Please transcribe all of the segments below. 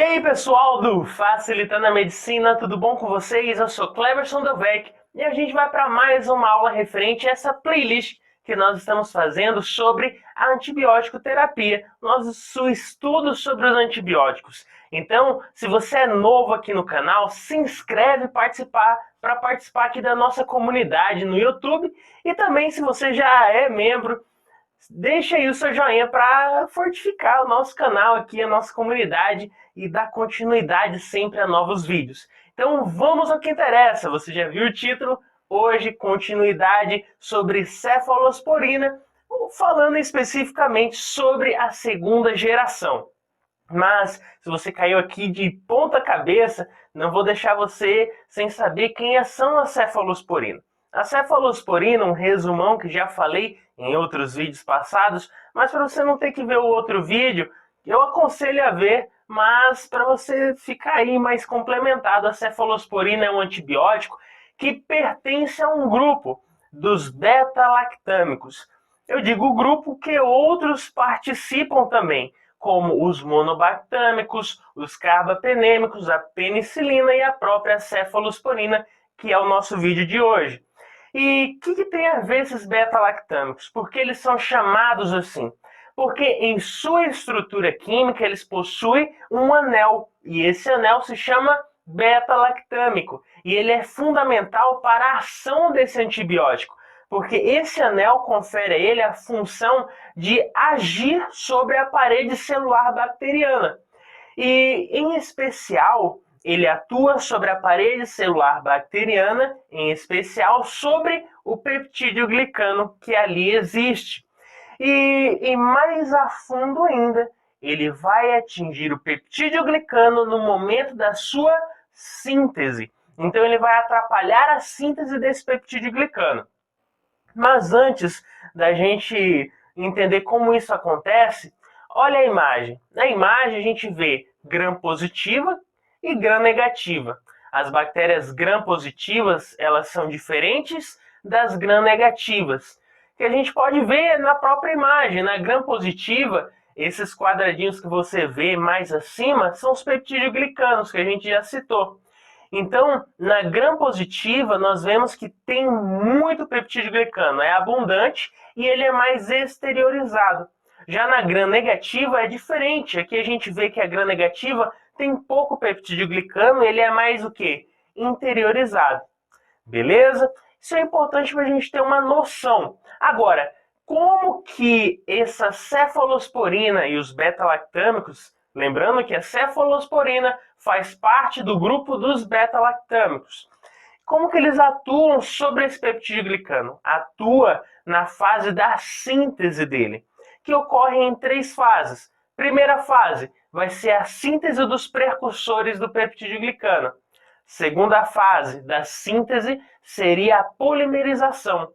E aí, pessoal do Facilitando a Medicina, tudo bom com vocês? Eu sou Cleverson Dovec e a gente vai para mais uma aula referente a essa playlist que nós estamos fazendo sobre a antibiótico terapia, nosso estudo sobre os antibióticos. Então, se você é novo aqui no canal, se inscreve para participar aqui da nossa comunidade no YouTube, e também se você já é membro, deixa aí o seu joinha para fortificar o nosso canal aqui, a nossa comunidade e dar continuidade sempre a novos vídeos. Então vamos ao que interessa. Você já viu o título? Hoje, continuidade sobre cefalosporina, falando especificamente sobre a segunda geração. Mas se você caiu aqui de ponta cabeça, não vou deixar você sem saber quem são as cefalosporinas. A cefalosporina, um resumão que já falei em outros vídeos passados, mas para você não ter que ver o outro vídeo, eu aconselho a ver, mas para você ficar aí mais complementado, a cefalosporina é um antibiótico que pertence a um grupo dos beta-lactâmicos. Eu digo grupo que outros participam também, como os monobactâmicos, os carbapenêmicos, a penicilina e a própria cefalosporina, que é o nosso vídeo de hoje. E o que tem a ver esses beta-lactâmicos? Por que eles são chamados assim? Porque em sua estrutura química eles possuem um anel, e esse anel se chama beta-lactâmico, e ele é fundamental para a ação desse antibiótico, porque esse anel confere a ele a função de agir sobre a parede celular bacteriana. E, em especial, ele atua sobre a parede celular bacteriana, em especial sobre o peptídeo glicano que ali existe. E mais a fundo ainda, ele vai atingir o peptídeo glicano no momento da sua síntese. Então ele vai atrapalhar a síntese desse peptídeo glicano. Mas antes da gente entender como isso acontece, olha a imagem. Na imagem a gente vê gram-positiva e gram-negativa. As bactérias gram-positivas, elas são diferentes das gram-negativas, que a gente pode ver na própria imagem. Na gram-positiva, esses quadradinhos que você vê mais acima são os peptídeo-glicanos, que a gente já citou. Então, na gram-positiva, nós vemos que tem muito peptídeo-glicano, é abundante e ele é mais exteriorizado. Já na gram-negativa é diferente, aqui a gente vê que a gram-negativa tem pouco peptídeo-glicano, ele é mais o quê? Interiorizado. Beleza? Isso é importante para a gente ter uma noção. Agora, como que essa cefalosporina e os beta-lactâmicos, lembrando que a cefalosporina faz parte do grupo dos beta-lactâmicos, como que eles atuam sobre esse peptídeo glicano? Atua na fase da síntese dele, que ocorre em 3 fases. Primeira fase vai ser a síntese dos precursores do peptídeo glicano. Segunda fase da síntese seria a polimerização.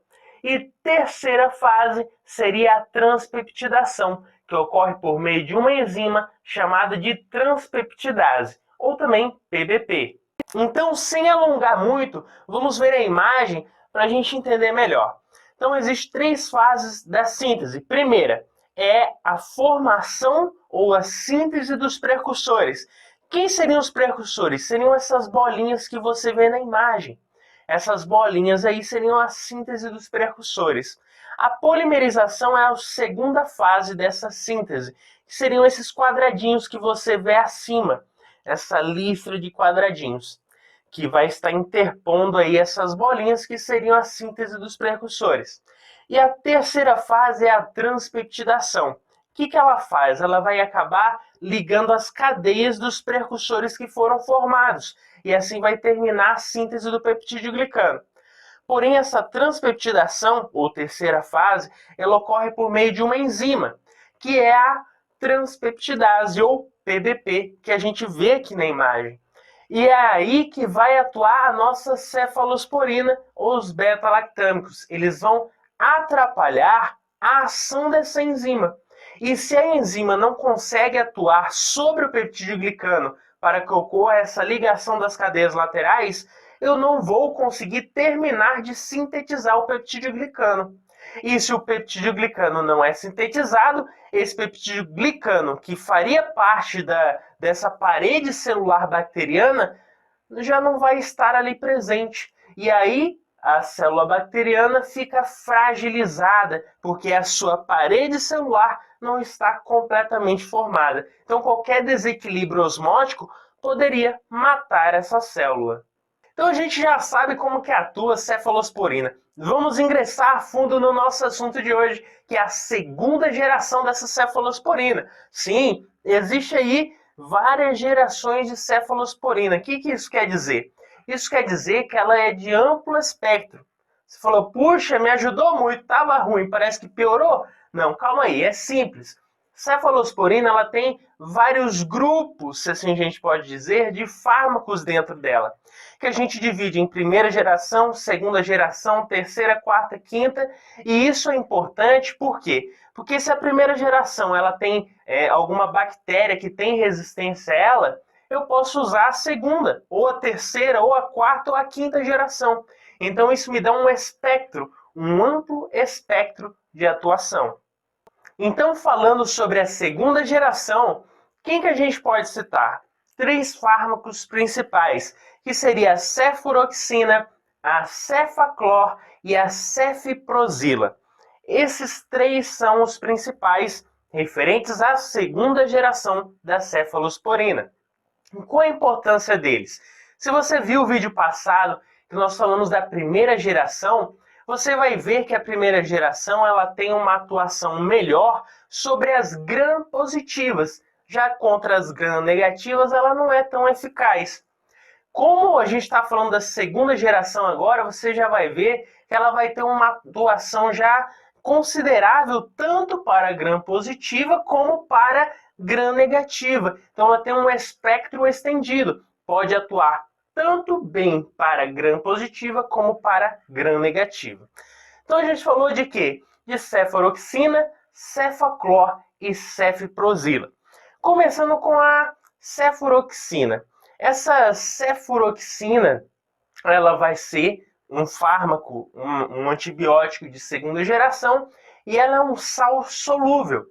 E terceira fase seria a transpeptidação, que ocorre por meio de uma enzima chamada de transpeptidase, ou também PBP. Então, sem alongar muito, vamos ver a imagem para a gente entender melhor. Então, existem 3 fases da síntese. Primeira é a formação ou a síntese dos precursores. Quem seriam os precursores? Seriam essas bolinhas que você vê na imagem. Essas bolinhas aí seriam a síntese dos precursores. A polimerização é a segunda fase dessa síntese, que seriam esses quadradinhos que você vê acima, essa listra de quadradinhos, que vai estar interpondo aí essas bolinhas que seriam a síntese dos precursores. E a terceira fase é a transpeptidação. O que ela faz? Ela vai acabar ligando as cadeias dos precursores que foram formados, e assim vai terminar a síntese do peptídeo glicano. Porém, essa transpeptidação, ou terceira fase, ela ocorre por meio de uma enzima, que é a transpeptidase, ou PBP, que a gente vê aqui na imagem. E é aí que vai atuar a nossa cefalosporina, ou os beta-lactâmicos. Eles vão atrapalhar a ação dessa enzima. E se a enzima não consegue atuar sobre o peptídeo glicano para que ocorra essa ligação das cadeias laterais, eu não vou conseguir terminar de sintetizar o peptídeo glicano. E se o peptidoglicano não é sintetizado, esse peptidoglicano, que faria parte dessa parede celular bacteriana, já não vai estar ali presente. E aí a célula bacteriana fica fragilizada, porque a sua parede celular não está completamente formada. Então qualquer desequilíbrio osmótico poderia matar essa célula. Então a gente já sabe como que atua a cefalosporina. Vamos ingressar a fundo no nosso assunto de hoje, que é a segunda geração dessa cefalosporina. Sim, existe aí várias gerações de cefalosporina. O que isso quer dizer? Isso quer dizer que ela é de amplo espectro. Você falou, puxa, me ajudou muito, estava ruim, parece que piorou? Não, calma aí, é simples. Cefalosporina ela tem vários grupos, se assim a gente pode dizer, de fármacos dentro dela, que a gente divide em primeira geração, segunda geração, terceira, quarta, quinta, e isso é importante por quê? Porque se a primeira geração ela tem alguma bactéria que tem resistência a ela, eu posso usar a segunda, ou a terceira, ou a quarta, ou a quinta geração. Então isso me dá um espectro, um amplo espectro de atuação. Então, falando sobre a segunda geração, quem que a gente pode citar? 3 fármacos principais, que seria a cefuroxina, a cefaclor e a cefprozila. Esses 3 são os principais referentes à segunda geração da cefalosporina. Qual a importância deles? Se você viu o vídeo passado, que nós falamos da primeira geração, você vai ver que a primeira geração ela tem uma atuação melhor sobre as gram-positivas, já contra as gram-negativas ela não é tão eficaz. Como a gente está falando da segunda geração agora, você já vai ver que ela vai ter uma atuação já considerável tanto para a gram-positiva como para gram-negativa. Então ela tem um espectro estendido, pode atuar tanto bem para gram-positiva como para gram-negativa. Então a gente falou de quê? De cefuroxina, cefaclor e cefprozila. Começando com a cefuroxina. Essa cefuroxina, ela vai ser um fármaco, um antibiótico de segunda geração, e ela é um sal solúvel.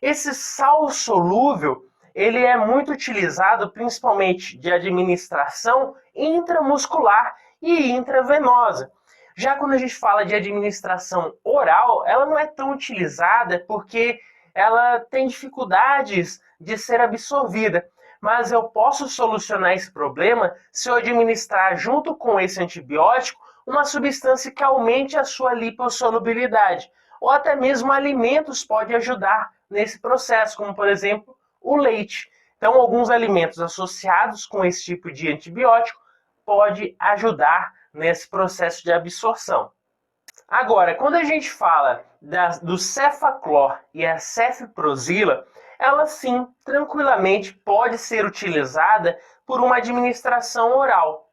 Esse sal solúvel, ele é muito utilizado principalmente de administração intramuscular e intravenosa. Já quando a gente fala de administração oral, ela não é tão utilizada porque ela tem dificuldades de ser absorvida. Mas eu posso solucionar esse problema se eu administrar junto com esse antibiótico uma substância que aumente a sua lipossolubilidade. Ou até mesmo alimentos podem ajudar nesse processo, como por exemplo o leite. Então alguns alimentos associados com esse tipo de antibiótico pode ajudar nesse processo de absorção. Agora, quando a gente fala do cefaclor e a cefprozila, ela sim, tranquilamente pode ser utilizada por uma administração oral.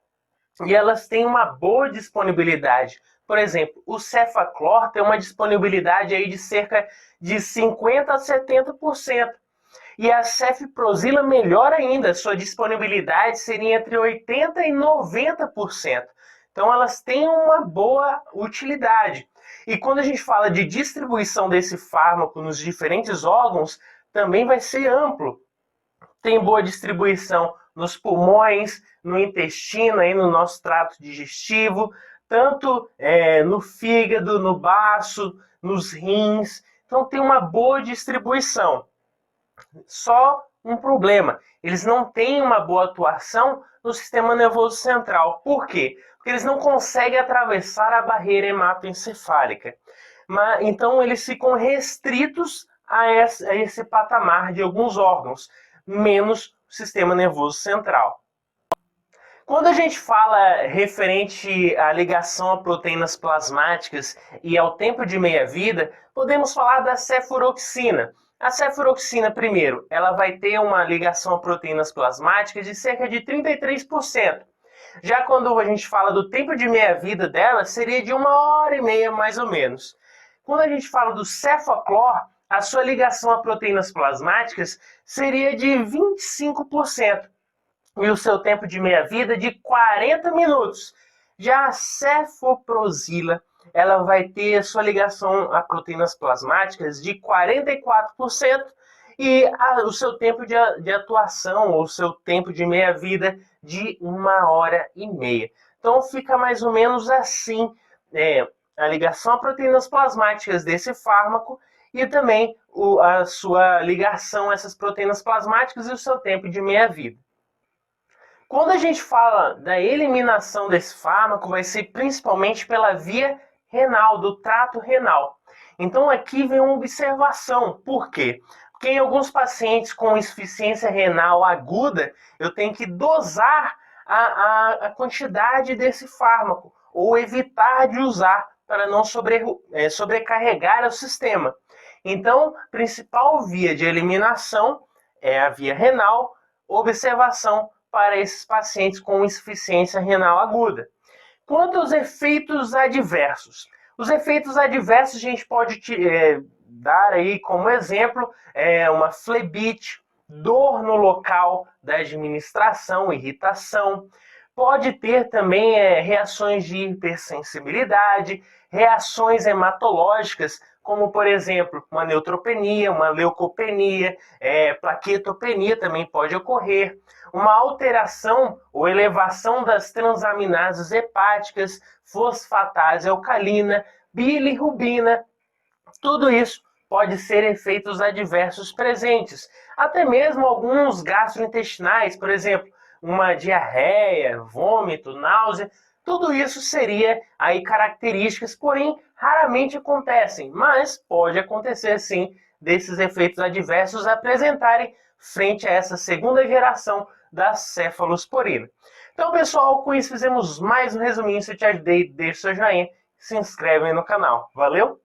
E elas têm uma boa disponibilidade. Por exemplo, o cefaclor tem uma disponibilidade aí de cerca de 50% a 70%. E a cefprozila melhor ainda, sua disponibilidade seria entre 80% e 90%. Então elas têm uma boa utilidade. E quando a gente fala de distribuição desse fármaco nos diferentes órgãos, também vai ser amplo. Tem boa distribuição nos pulmões, no intestino, aí no nosso trato digestivo, tanto no fígado, no baço, nos rins. Então tem uma boa distribuição. Só um problema, eles não têm uma boa atuação no sistema nervoso central. Por quê? Porque eles não conseguem atravessar a barreira hematoencefálica. Então eles ficam restritos a esse patamar de alguns órgãos, menos o sistema nervoso central. Quando a gente fala referente à ligação a proteínas plasmáticas e ao tempo de meia-vida, podemos falar da cefuroxina. A cefuroxina, primeiro, ela vai ter uma ligação a proteínas plasmáticas de cerca de 33%. Já quando a gente fala do tempo de meia-vida dela, seria de 1h30 mais ou menos. Quando a gente fala do cefaclor, a sua ligação a proteínas plasmáticas seria de 25%. E o seu tempo de meia-vida de 40 minutos. Já a cefprozila, ela vai ter sua ligação a proteínas plasmáticas de 44% e o seu tempo de atuação, ou o seu tempo de meia-vida, de 1 hora e meia. Então fica mais ou menos assim a ligação a proteínas plasmáticas desse fármaco e também a sua ligação a essas proteínas plasmáticas e o seu tempo de meia-vida. Quando a gente fala da eliminação desse fármaco, vai ser principalmente pela via renal, do trato renal. Então aqui vem uma observação. Por quê? Porque em alguns pacientes com insuficiência renal aguda, eu tenho que dosar a quantidade desse fármaco, ou evitar de usar para não sobrecarregar o sistema. Então, a principal via de eliminação é a via renal, observação para esses pacientes com insuficiência renal aguda. Quanto aos efeitos adversos, os efeitos adversos a gente pode dar aí como exemplo uma flebite, dor no local da administração, irritação. Pode ter também reações de hipersensibilidade, reações hematológicas, como por exemplo uma neutropenia, uma leucopenia, plaquetopenia também pode ocorrer, uma alteração ou elevação das transaminases hepáticas, fosfatase alcalina, bilirrubina. Tudo isso pode ser efeitos adversos presentes, até mesmo alguns gastrointestinais, por exemplo, uma diarreia, vômito, náusea. Tudo isso seria aí características, porém raramente acontecem, mas pode acontecer sim desses efeitos adversos apresentarem frente a essa segunda geração da cefalosporina. Então, pessoal, com isso fizemos mais um resuminho. Se eu te ajudei, deixa seu joinha, se inscreve aí no canal. Valeu!